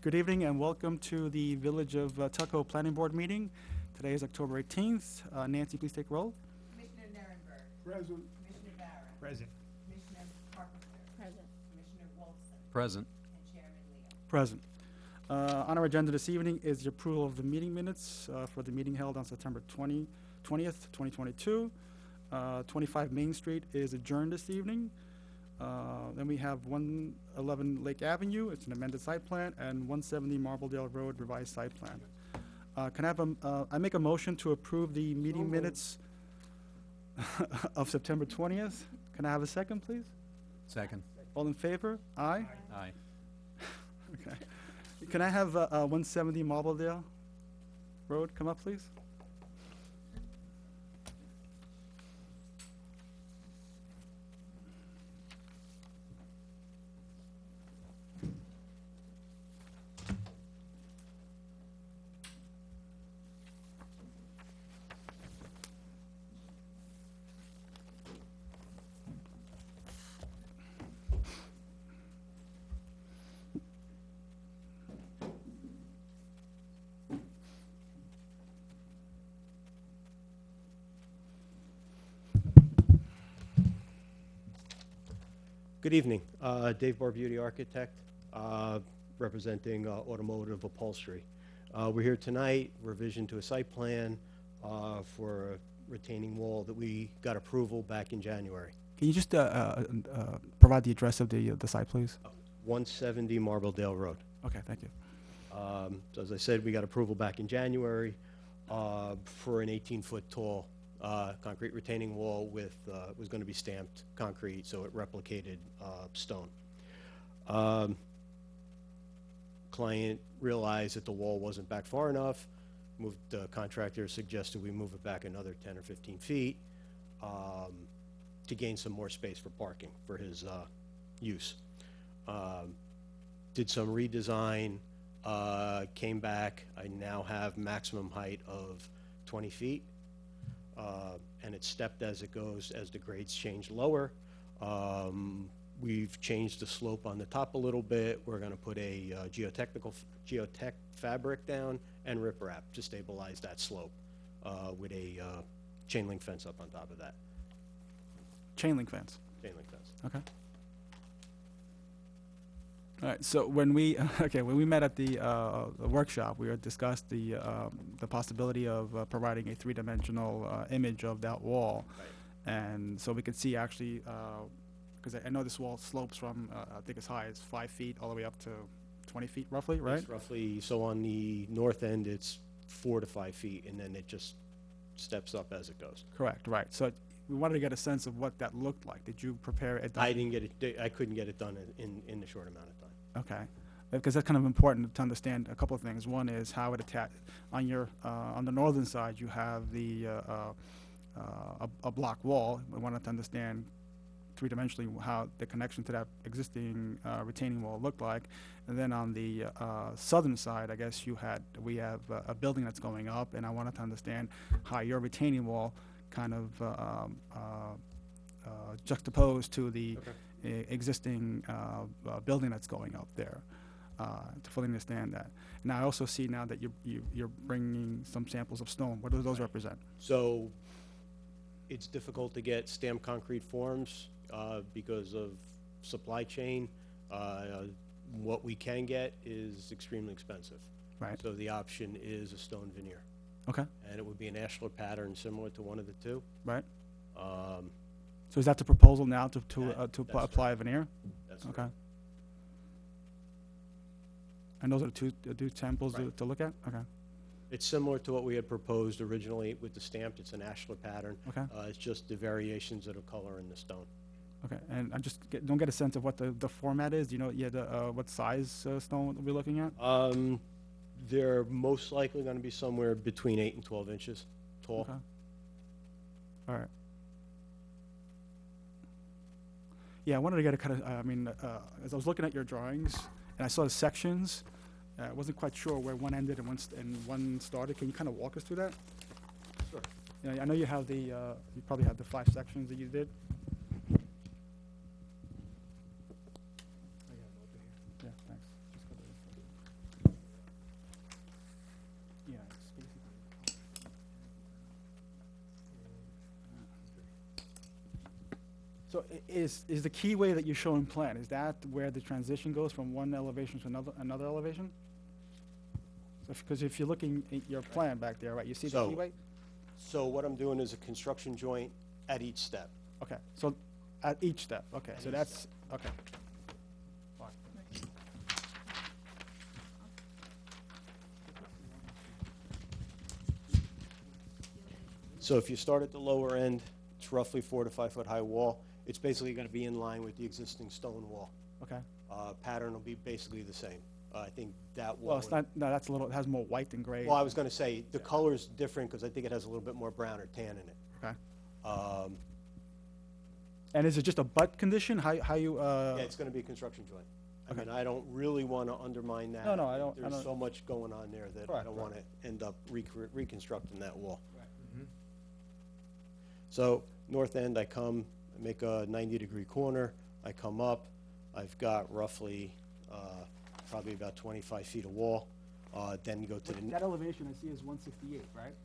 Good evening and welcome to the Village of Tuckahoe Planning Board meeting. Today is October 18th. Nancy, please take roll. Commissioner Nierenberg. Present. Commissioner Barra. Present. Commissioner Carpenter. Present. Commissioner Wilson. Present. And Chairman Leo. Present. On our agenda this evening is the approval of the meeting minutes for the meeting held on September 20th, 2022. 25 Main Street is adjourned this evening. Then we have 111 Lake Avenue, it's an amended site plan, and 170 Marbledale Road revised site plan. Can I have I make a motion to approve the meeting minutes of September 20th. Can I have a second, please? Second. All in favor? Aye? Aye. Okay. Can I have 170 Marbledale Road come up, please? Good evening. Dave Barbuti, architect, representing Automotive Upholstery. We're here tonight, revision to a site plan for a retaining wall that we got approval back in January. Can you just provide the address of the site, please? 170 Marbledale Road. Okay, thank you. So as I said, we got approval back in January for an 18-foot tall concrete retaining wall with, was going to be stamped concrete, so it replicated stone. Client realized that the wall wasn't back far enough. The contractor suggested we move it back another 10 or 15 feet to gain some more space for parking for his use. Did some redesign, came back. I now have maximum height of 20 feet. And it's stepped as it goes as the grades change lower. We've changed the slope on the top a little bit. We're going to put a geotech fabric down and riprap to stabilize that slope with a chain link fence up on top of that. Chain link fence. Chain link fence. Okay. All right. So when we when we met at the workshop, we had discussed the possibility of providing a three-dimensional image of that wall, Right. and so we could see actually because I know this wall slopes from I think as high as 5 feet all the way up to 20 feet roughly, right? It's roughly, so on the north end, it's 4 to 5 feet, and then it just steps up as it goes. Correct. Right. So we wanted to get a sense of what that looked like. Did you prepare it? I didn't get it. I couldn't get it done in the short amount of time. Okay, because that's kind of important to understand a couple of things. One is how it attach on your on the northern side. You have the a block wall. We wanted to understand three-dimensionally how the connection to that existing retaining wall looked like. And then on the southern side, I guess we have a building that's going up, and I wanted to understand how your retaining wall kind of juxtaposed to the existing building that's going up there, to fully understand that. Now I also see now that you're bringing some samples of stone. What do those represent? So it's difficult to get stamped concrete forms because of supply chain. What we can get is extremely expensive. Right. So the option is a stone veneer. Okay. And it would be an ashlar pattern similar to one of the two. Right. Um, So is that the proposal now to That's apply a veneer? that's Okay. And those are the two samples Right. to look at? Okay. It's similar to what we had proposed originally with the stamped. It's an ashlar pattern. Okay. It's just the variations of the color in the stone. Okay. And I just don't get a sense of what the format is. Do you know what size stone we're looking at? They're most likely going to be somewhere between 8 and 12 inches tall. Okay. All right. Yeah, I wanted to get a kind of, as I was looking at your drawings, and I saw the sections, I wasn't quite sure where one ended and one started. Can you kind of walk us through that? Sure. Yeah, I know you have you probably have the 5 sections that you did. Yeah, thanks. Just go to this. So is the keyway that you show in plan, is that where the transition goes from one elevation to another elevation? Because if you're looking at your plan back there, right, you see the So- keyway? So what I'm doing is a construction joint at each step. Okay, so at each step, okay, At so each that's, okay. Fine. So if you start at the lower end, it's roughly 4 to 5 foot high wall. It's basically gonna be in line with the existing stone wall. Okay, Pattern will be basically the same. I think that wall. well, it's not, no, that's a little, it has more white than gray. Well, I was gonna say, the color's different, because I think it has a little bit more brown or tan in it. Okay. And is it just a butt condition, how you, Yeah, it's gonna be a construction joint. I Okay. mean, I don't really wanna undermine that. No, I don't- I There's don't- so much going on there that I Right, don't right. wanna end up reconstructing that wall. So, north end, I come, I make a 90-degree corner, I come up, I've got roughly, probably about 25 feet of wall, then go to the. That elevation I see is 168, right?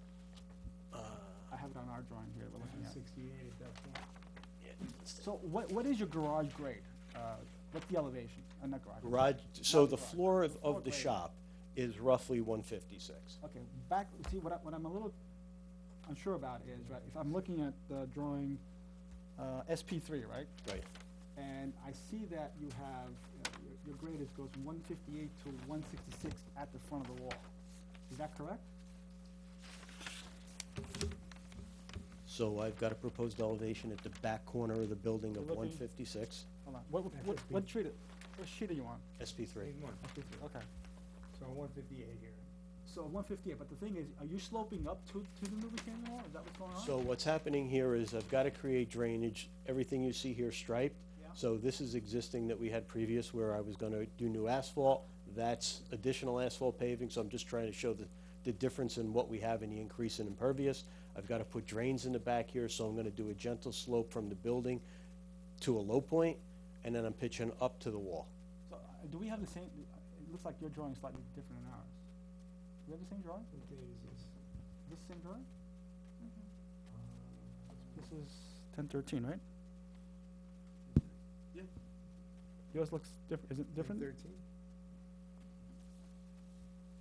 I have it on our drawing here, we're looking at. 68 at that point. So what is your garage grade? What's the elevation, not garage? Garage, so Not the the garage, floor the of floor the grade. shop is roughly 156. Okay, back, see, what I'm a little unsure about is, right, if I'm looking at the drawing, SP3, right? Right. And I see that you have, your grade goes from 158 to 166 at the front of the wall. Is that correct? So I've got a proposed elevation at the back corner of the building of You're looking- 156, Hold on, what sheet are you on? SP3. Page one. SP3, okay. So 158 here. So 158, but the thing is, are you sloping up to the new retaining wall? Is that what's going on? So what's happening here is I've got to create drainage. Everything you see here striped. Yeah. So this is existing that we had previous where I was going to do new asphalt. That's additional asphalt paving, so I'm just trying to show the difference in what we have and the increase in impervious. I've got to put drains in the back here, so I'm going to do a gentle slope from the building to a low point, and then I'm pitching up to the wall. So, do we have the same, it looks like your drawing is slightly different than ours. Do we have the same drawing? What date is this? This same drawing? This is 1013, right? Yeah. Yours looks different, is it different? 13?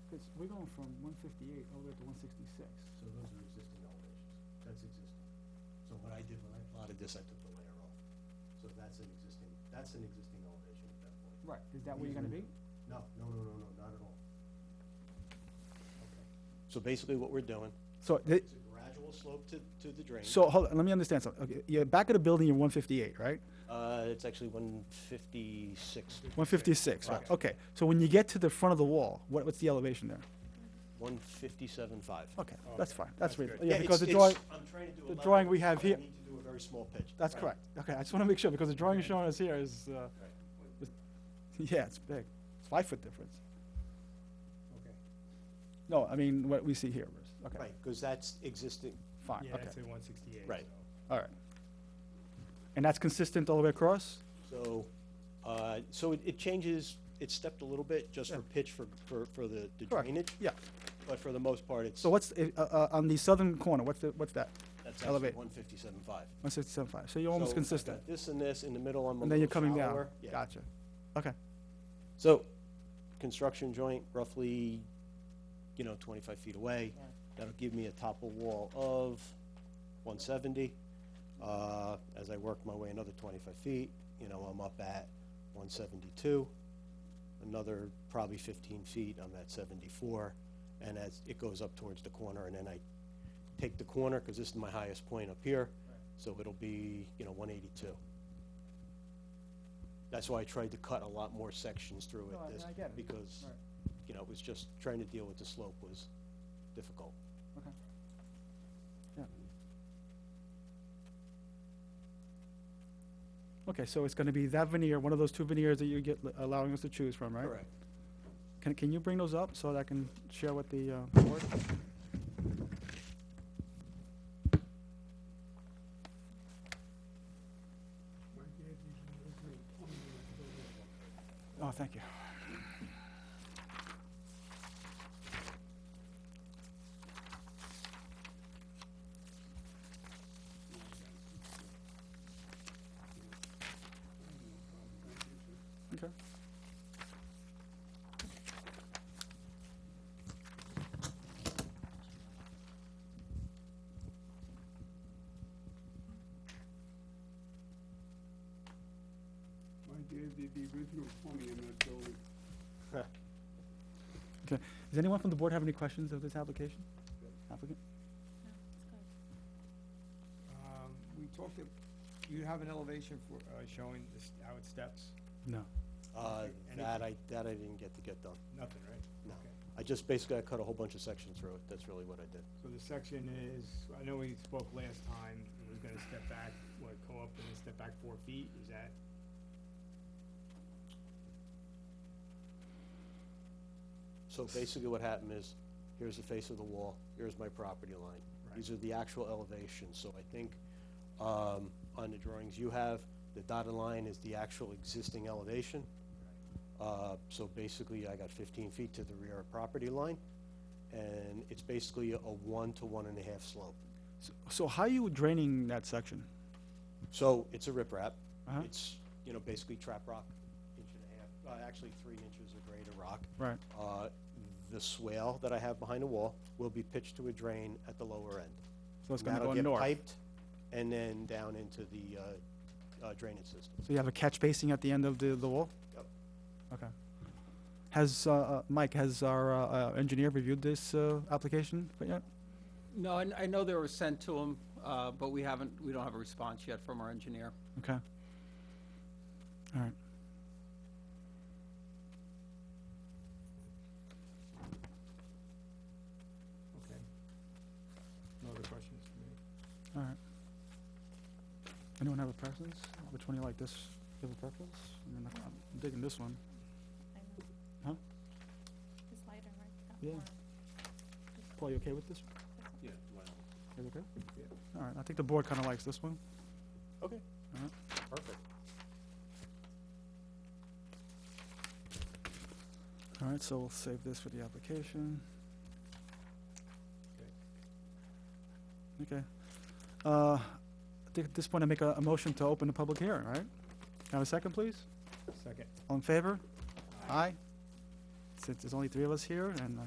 Because we're going from 158 all the way to 166. So those are existing elevations. That's existing. So what I did when I plotted this, I took the layer off. So that's an existing elevation at that point. Right, is that where you're gonna be? No, not at all. Okay. So basically what we're doing, So, it's a gradual slope to the drain. so, hold on, let me understand something. Okay, you're back of the building, you're 158, right? It's actually 156. 156, right, Right. okay. So when you get to the front of the wall, what's the elevation there? 157.5. Okay, that's fine, that's good. reasonable. Yeah, because the drawing, I'm trying to do a the level, drawing we have so here- I need to do a very small pitch. that's Right. correct. Okay, I just wanna make sure, because the drawing showing us here is, Right. yeah, it's big. It's 5-foot difference. Okay. No, I mean, what we see here is, okay, Right, because that's existing. fine, Yeah, okay, that's at 168. Right. so- all right. And that's consistent all the way across? So, so it changes, it's stepped a little bit just for Yeah. pitch for the Correct. drainage, Yeah, but for the most part, it's, so what's, on the southern corner, what's that? that's actually elevate? 157.5. 167.5, so you're almost So I've consistent. got this and this, in the middle, I'm a And then you're little coming down, shallower. Yeah. gotcha. Okay, So, construction joint, roughly, 25 feet away. Right. That'll give me a top of wall of 170. As I work my way another 25 feet, I'm up at 172. Another probably 15 feet, I'm at 74. And as it goes up towards the corner, and then I take the corner, because this is my highest point up here, so it'll be, 182. That's why I tried to cut a lot more sections through No, it, I get it. because, Right. it was just trying to deal with the slope was difficult. okay. Yeah. Okay, so it's gonna be that veneer, one of those two veneers that you get, allowing us to choose from, right? Correct. Can you bring those up so that I can share with the board? Oh, thank you. Okay. I gave the original plumbing in that building. Okay. Does anyone from the board have any questions of this application? Applicant? We talked, you have an elevation for, showing this, how it steps? No. That I didn't get done. Nothing, right? No. Okay. I just basically, I cut a whole bunch of sections through it. That's really what I did. So the section is, I know we spoke last time, it was gonna step back, what, go up and then step back 4 feet, is that? So basically what happened is, here's the face of the wall, here's my property line. Right. These are the actual elevations, so I think, on the drawings you have, the dotted line is the actual existing elevation. So basically, I got 15 feet to the rear property line, and it's basically a 1 to 1.5 slope. So how are you draining that section? So it's a riprap. Uh-huh. It's, you know, basically trap rock, 1.5 inches, actually 3 inches of grade of rock. Right. The swale that I have behind the wall will be pitched to a drain at the lower end. So it's gonna That'll go get north. piped and then down into the drainage system. So you have a catch basin at the end of the wall? Yep. Okay. Has, Mike, has our engineer reviewed this application yet? No, I know they were sent to him, but we don't have a response yet from our engineer. Okay. All right. Okay. No other questions for me? All right. Anyone have a preference? Which one do you like? This? You have a preference? I mean, I'm digging this one. I know. Huh? It's lighter, right? Got Yeah. more- Paul, you okay with this? Yeah, You okay? Yeah. All right. I think the board kind of likes this one. okay, All right. perfect. All right. So we'll save this for the application. Okay. I think at this point I make a motion to open the public hearing, right? Can I have a second, please? Second. All in favor? Aye. Since there's only 3 of us here, and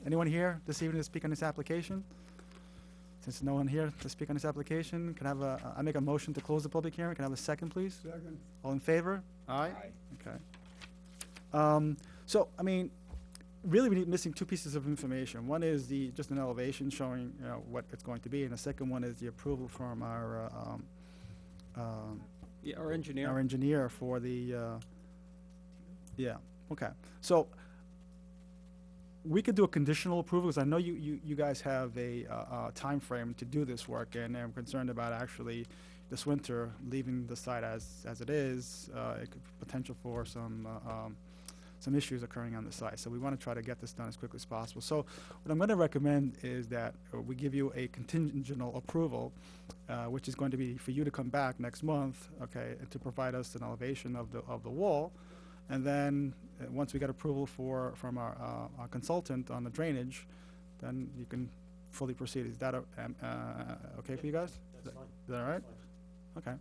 anyone here this evening to speak on this application? Since no one here to speak on this application, can I have I make a motion to close the public hearing. Can I have a second, please? Second. All in favor? Aye. Okay. So, I mean, really we need missing 2 pieces of information. One is just an elevation showing, you know, what it's going to be, and the second one is the approval from our Yeah, our engineer. our engineer for the, yeah, okay. So, we could do a conditional approval, because I know you guys have a timeframe to do this work, and I'm concerned about actually this winter leaving the site as it is. It could potential for some issues occurring on the site. So we want to try to get this done as quickly as possible. So what I'm going to recommend is that we give you a contingent approval, which is going to be for you to come back next month, okay, and to provide us an elevation of the wall. And then, once we get approval from our consultant on the drainage, then you can fully proceed. Is that okay for you guys? That's fine. Is that all right? That's fine. Okay.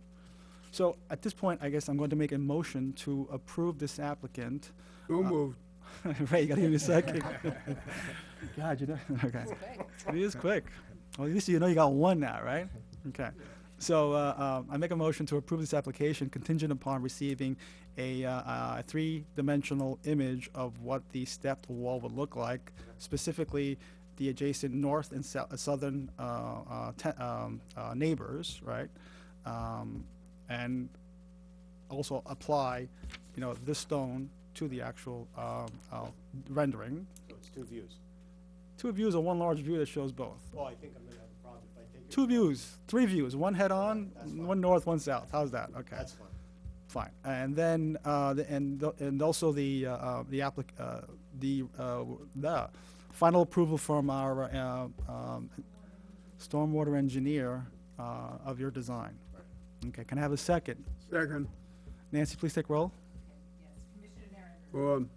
So at this point, I guess I'm going to make a motion to approve this applicant. So moved. Right, you gotta give me a second. God, you know, okay. It is quick. Well, at least you know you got one now, right? Okay. So I make a motion to approve this application contingent upon receiving a 3-dimensional image of what the stepped wall would look like, specifically the adjacent north and southern neighbors, right? And also apply, you know, this stone to the actual rendering. So it's 2 views. 2 views or 1 large view that shows both. Oh, I think I'm gonna have a problem if I take it. 2 views, 3 views, 1 head on, That's fine. 1 north, 1 south. How's that? Okay. That's fine. Fine. And then, and also the final approval from our stormwater engineer of your design. Okay, can I have a second? Second. Nancy, please take roll. Yes, Commissioner Narender. For.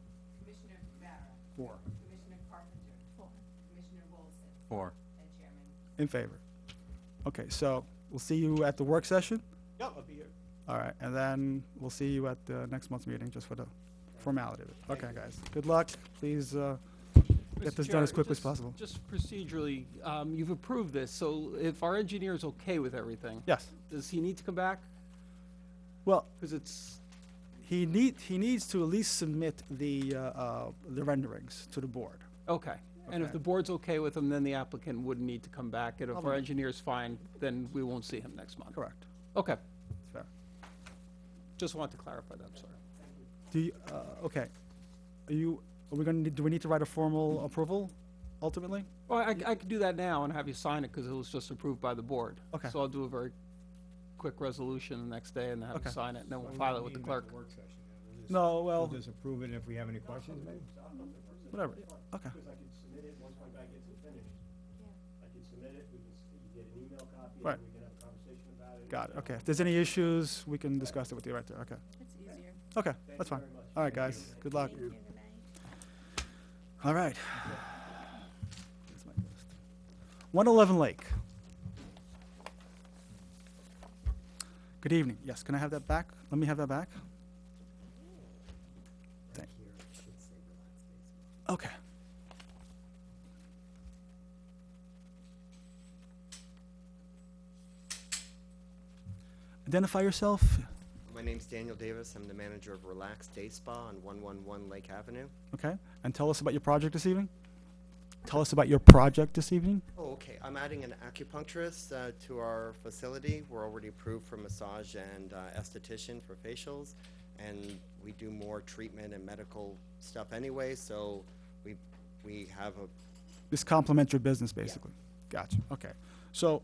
Commissioner Rivera. 4. Commissioner Carpenter. 4. Commissioner Wilson. 4. And Chairman. In favor. Okay, so we'll see you at the work session. Yeah, I'll be here. All right, and then we'll see you at the next month's meeting, just for the formality of it. Okay, guys, good luck. Please get Mr. this done as Chair, quickly as just- possible. Just procedurally, you've approved this, so if our engineer is okay with everything, Yes, does he need to come back? well, Because it's, he needs to at least submit the renderings to the board. okay. And if Okay. the board's okay with him, then the applicant wouldn't need to come back. And if our Probably. engineer's fine, then we won't see him next month. Correct. Okay. Fair. Just wanted to clarify that, I'm sorry. Do you, okay. Are we gonna, do we need to write a formal approval ultimately? Well, I could do that now and have you sign it because it was just approved by the board. Okay. So I'll do a very quick resolution the next day and have Okay. you sign it, and then we'll So we file don't it with the need to make clerk. a work session now. We'll just- No, well, We'll just approve it, and if we have any questions, maybe? whatever. Okay, Because I can submit it, once my guy gets it finished, I can submit it, we can, you get an email copy, Right. and we can have a conversation about it. got it. Okay, if there's any issues, we can discuss it with you right there. Okay. It's easier. Okay, that's fine. very much. All right, guys, good luck. Thank you. Good night. All right. Here's my list. 111 Lake. Good evening. Yes, can I have that back? Let me have that back. Thank- Okay. Identify yourself. My name's Daniel Davis. I'm the manager of Relax Day Spa on 111 Lake Avenue. Okay, and tell us about your project this evening. Tell us about your project this evening. Oh, okay. I'm adding an acupuncturist to our facility. We're already approved for massage and esthetician for facials, and we do more treatment and medical stuff anyway. So we have a This complements your business, basically. Gotcha. Okay. So,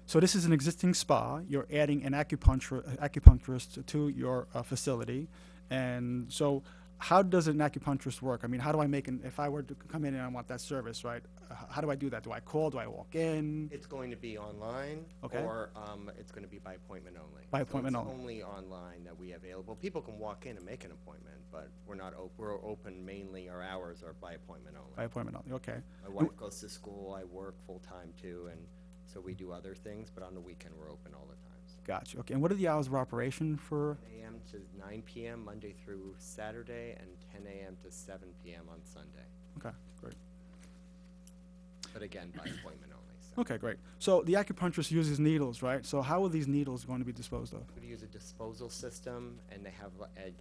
so this is an existing spa. You're adding an acupuncturist to your facility, and so how does an acupuncturist work? I mean, how do I make an, if I were to come in and I want that service, right? How do I do that? Do I call? Do I walk in? It's going to be online, Okay. or it's going to be by appointment only. By appointment so only. it's only online that we have available. People can walk in and make an appointment, but we're not. We're open mainly. Our hours are by appointment only. By appointment only. Okay. My wife goes to school. I work full time too, and so we do other things. But on the weekend, we're open all the times. Gotcha. Okay. And what are the hours of operation for? 10 a.m. to 9 p.m. Monday through Saturday, and 10 a.m. to 7 p.m. on Sunday. Okay. Great. But again, by appointment only. So. Okay. Great. So the acupuncturist uses needles, right? So how are these needles going to be disposed of? We use a disposal system, and they have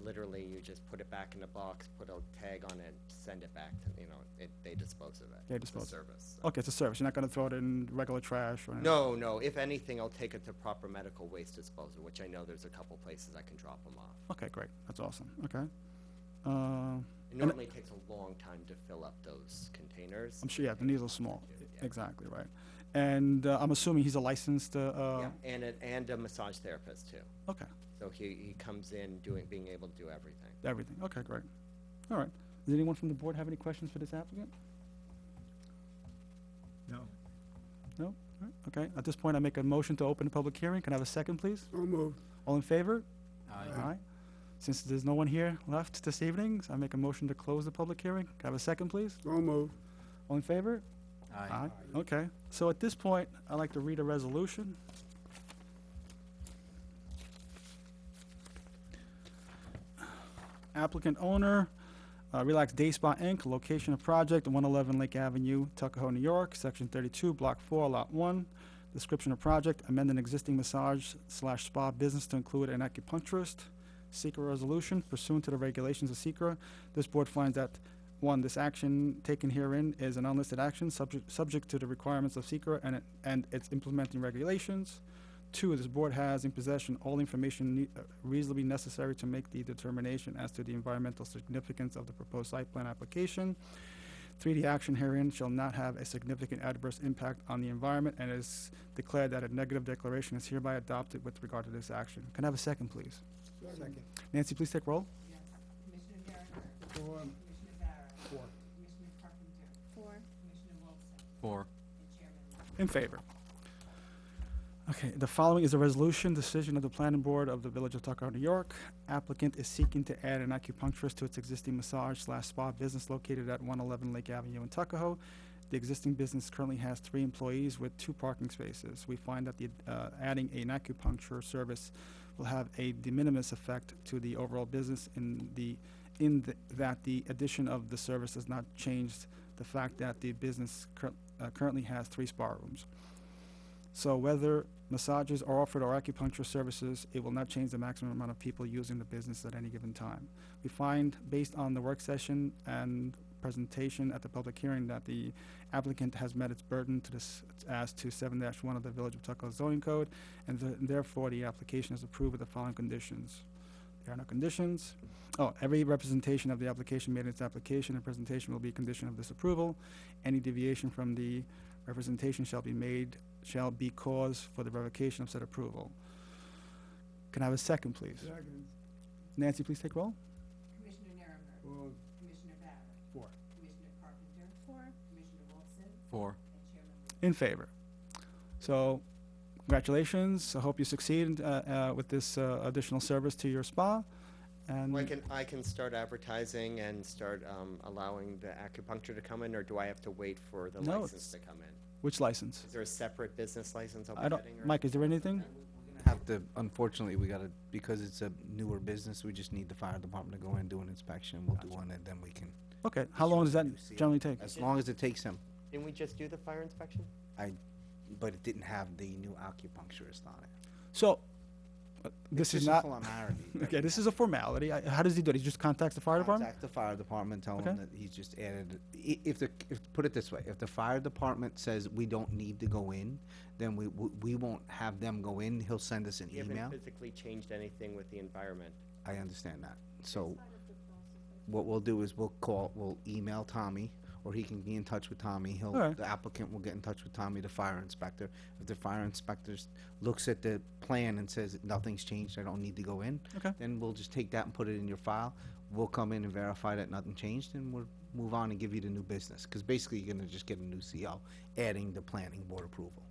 literally you just put it back in the box, put a tag on it, send it back to they dispose of it. They It's a dispose. service. So. Okay, it's a service. You're not going to throw it in regular trash or anything? No. If anything, I'll take it to proper medical waste disposal, which I know there's a couple places I can drop them off. Okay, great. That's awesome. Okay. It And normally takes a long time to fill up those containers. I'm sure, yeah, the needle's small. Yeah. Exactly, right. And I'm assuming he's a licensed, Yeah, and a massage therapist too. okay, So he comes in being able to do everything. everything. Okay, great. All right. Does anyone from the board have any questions for this applicant? No. No? All right. Okay, at this point, I make a motion to open the public hearing. Can I have a second, please? So moved. All in favor? Aye. Since there's no one here left this evening, I make a motion to close the public hearing. Can I have a second, please? So moved. All in favor? Aye. Okay, so at this point, I'd like to read a resolution. Applicant owner, Relax Day Spa Inc., location of project, 111 Lake Avenue, Tuckahoe, New York, Section 32, Block 4, Lot 1. Description of project, amend an existing massage/spa business to include an acupuncturist. Secret resolution pursuant to the regulations of SECRA. This board finds that, one, this action taken herein is an unlisted action subject to the requirements of SECRA and its implementing regulations. Two, this board has in possession all information reasonably necessary to make the determination as to the environmental significance of the proposed site plan application. Three, the action herein shall not have a significant adverse impact on the environment and is declared that a negative declaration is hereby adopted with regard to this action. Can I have a second, please? Second. Nancy, please take roll. Yes. Commissioner Nierenberg. Four. Commissioner Barra. Four. Commissioner Carpenter. 4. Commissioner Wilson. 4. And Chairman Linger. In favor. Okay, the following is a resolution decision of the planning board of the Village of Tuckahoe, New York. Applicant is seeking to add an acupuncturist to its existing massage/spa business located at 111 Lake Avenue in Tuckahoe. The existing business currently has 3 employees with 2 parking spaces. We find that the adding an acupuncture service will have a de minimis effect to the overall business that the addition of the service does not change the fact that the business currently has 3 spa rooms. So whether massages are offered or acupuncture services, it will not change the maximum amount of people using the business at any given time. We find, based on the work session and presentation at the public hearing, that the applicant has met its burden to this as to 7-1 of the Village of Tuckahoe zoning code, and therefore the application is approved with the following conditions. There are no conditions. Oh, every representation of the application made in its application and presentation will be a condition of this approval. Any deviation from the representation shall be cause for the revocation of said approval. Can I have a second, please? Second. Nancy, please take roll. Commissioner Nirenberg. Well, Commissioner Barrett. 4. Commissioner Carpenter. 4. Commissioner Wilson. 4. And Chairman Lee. In favor. So, congratulations. I hope you succeed with this additional service to your spa. And I can start advertising and start allowing the acupuncture to come in, or do I have to wait for the No, license it's- to come in? which license? Is there a separate business license I'll be I don't, getting? or- Mike, is there anything? Have to, unfortunately, we gotta, because it's a newer business, we just need the fire department to go in and do an inspection. We'll do one and then we can, Okay, how long does that generally take? as long as it takes him. Didn't we just do the fire inspection? But it didn't have the new acupuncturist on it. So, this is It's just a not, formality. okay, this is a formality. How does he do it? He just contacts the fire department? Contact the fire department, tell Okay. them that he's just added, put it this way, if the fire department says we don't need to go in, then we won't have them go in. He'll send us an You email. haven't physically changed anything with the environment. I understand that. So what we'll do is we'll email Tommy, or he can be in touch with Tommy. Alright. The applicant will get in touch with Tommy, the fire inspector. If the fire inspector looks at the plan and says nothing's changed, I don't need to go in, Okay. then we'll just take that and put it in your file. We'll come in and verify that nothing changed, and we'll move on and give you the new business. Because basically, you're gonna just get a new CO, adding the planning board approval.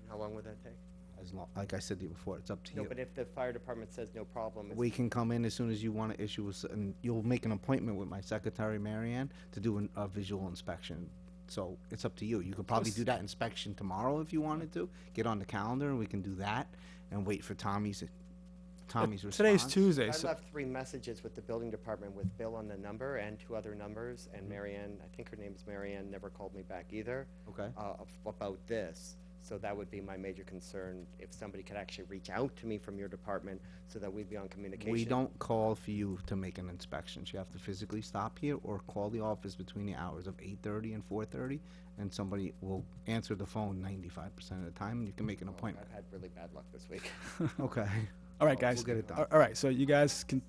How long would that take? As long, like I said to you before, it's up to No, you. but if the fire department says no problem, it's We can come in as soon as you want to issue us, and you'll make an appointment with my secretary, Marianne, to do a visual inspection. So it's up to you. You could probably do that inspection tomorrow if you wanted to. Get on the calendar, and we can do that, and wait for Tommy's response. Today's Tuesday, I so, left 3 messages with the building department with Bill on the number and 2 other numbers, Mm-hmm. and Marianne, I think her name is Marianne, never called me back either. Okay. About this. So that would be my major concern, if somebody could actually reach out to me from your department so that we'd be on communication. We don't call for you to make an inspection. You have to physically stop here or call the office between the hours of 8:30 and 4:30, and somebody will answer the phone 95% of the time, and you can make an appointment. I've had really bad luck this week. Okay. all right, guys. We'll get it done. All right, so you guys can,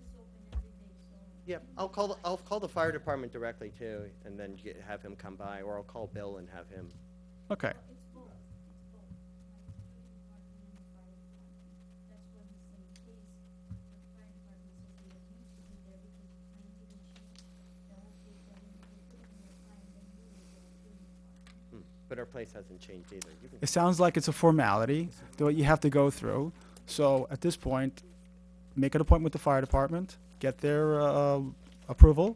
Yep, I'll call the fire department directly too, and then have him come by, or I'll call Bill and have him. okay. But our place hasn't changed either. You can It sounds like it's a formality that you have to go through. So at this point, make an appointment with the fire department, get their approval,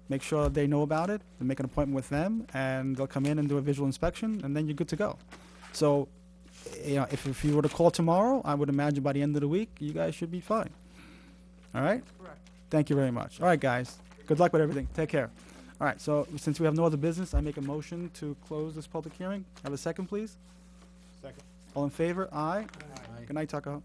make sure they know about it, and make an appointment with them, and they'll come in and do a visual inspection, and then you're good to go. So, you know, if you were to call tomorrow, I would imagine by the end of the week, you guys should be fine. All right? Correct. Thank you very much. All right, guys. Good luck with everything. Take care. All right, so since we have no other business, I make a motion to close this public hearing. Have a second, please. Second. All in favor? Aye. Aye. Good night, Tuckahoe.